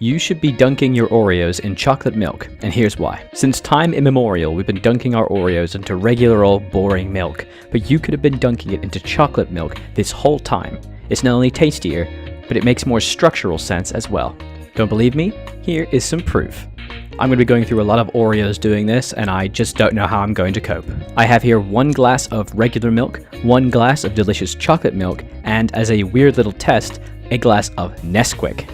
You should be dunking your Oreos in chocolate milk, and here's why. Since time immemorial, we've been dunking our Oreos into regular old boring milk, but you could have been dunking it into chocolate milk this whole time. It's not only tastier, but it makes more structural sense as well. Don't believe me? Here is some proof. I'm going to be going through a lot of Oreos doing this, and I just don't know how I'm going to cope. I have here 1 glass of regular milk, 1 glass of delicious chocolate milk, and as a weird little test, a glass of Nesquik.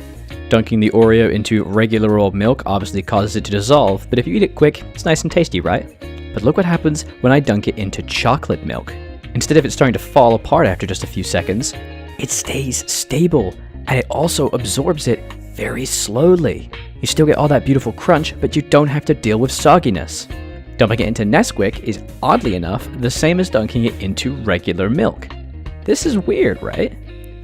Dunking the Oreo into regular old milk obviously causes it to dissolve, but if you eat it quick, it's nice and tasty, right? But look what happens when I dunk it into chocolate milk. Instead of it starting to fall apart after just a few seconds, it stays stable, and it also absorbs it very slowly. You still get all that beautiful crunch, but you don't have to deal with sogginess. Dumping it into Nesquik is, oddly enough, the same as dunking it into regular milk. This is weird, right?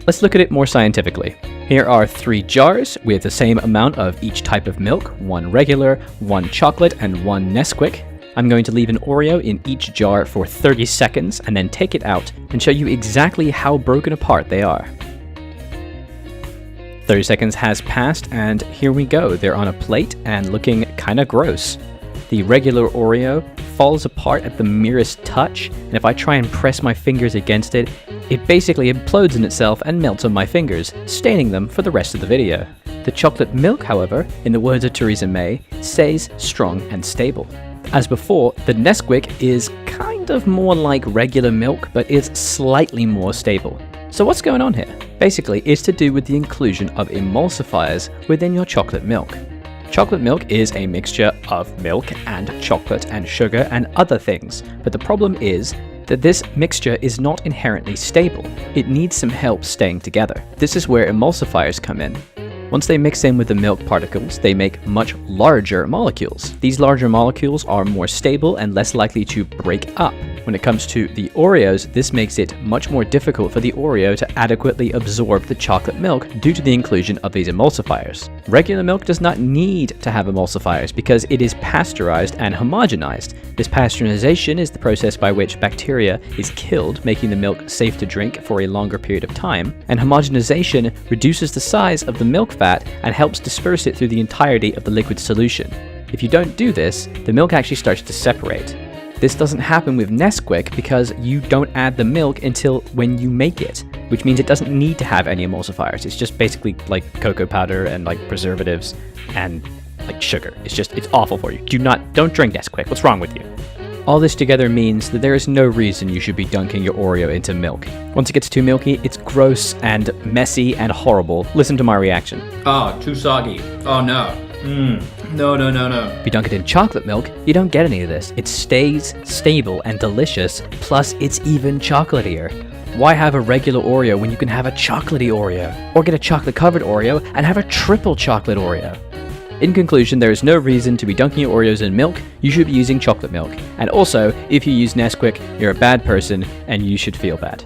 Let's look at it more scientifically. Here are 3 jars with the same amount of each type of milk, 1 regular, 1 chocolate, and 1 Nesquik. I'm going to leave an Oreo in each jar for 30 seconds and then take it out and show you exactly how broken apart they are. 30 seconds has passed, and here we go. They're on a plate and looking kinda gross. The regular Oreo falls apart at the merest touch, and if I try and press my fingers against it, it basically implodes in itself and melts on my fingers, staining them for the rest of the video. The chocolate milk, however, in the words of Theresa May, stays strong and stable. As before, the Nesquik is kind of more like regular milk, but is slightly more stable. So what's going on here? Basically, it's to do with the inclusion of emulsifiers within your chocolate milk. Chocolate milk is a mixture of milk and chocolate and sugar and other things, but the problem is that this mixture is not inherently stable. It needs some help staying together. This is where emulsifiers come in. Once they mix in with the milk particles, they make much larger molecules. These larger molecules are more stable and less likely to break up. When it comes to the Oreos, this makes it much more difficult for the Oreo to adequately absorb the chocolate milk due to the inclusion of these emulsifiers. Regular milk does not need to have emulsifiers because it is pasteurized and homogenized. This pasteurization is the process by which bacteria is killed, making the milk safe to drink for a longer period of time, and homogenization reduces the size of the milk fat and helps disperse it through the entirety of the liquid solution. If you don't do this, the milk actually starts to separate. This doesn't happen with Nesquik because you don't add the milk until when you make it, which means it doesn't need to have any emulsifiers. It's just basically like cocoa powder and like preservatives and like sugar. It's awful for you. Don't drink Nesquik. What's wrong with you? All this together means that there is no reason you should be dunking your Oreo into milk. Once it gets too milky, it's gross and messy and horrible. Listen to my reaction. Oh, too soggy. Oh no. No. If you dunk it in chocolate milk, you don't get any of this. It stays stable and delicious, plus it's even chocolatier. Why have a regular Oreo when you can have a chocolatey Oreo? Or get a chocolate-covered Oreo and have a triple chocolate Oreo? In conclusion, there is no reason to be dunking your Oreos in milk. You should be using chocolate milk. And also, if you use Nesquik, you're a bad person and you should feel bad.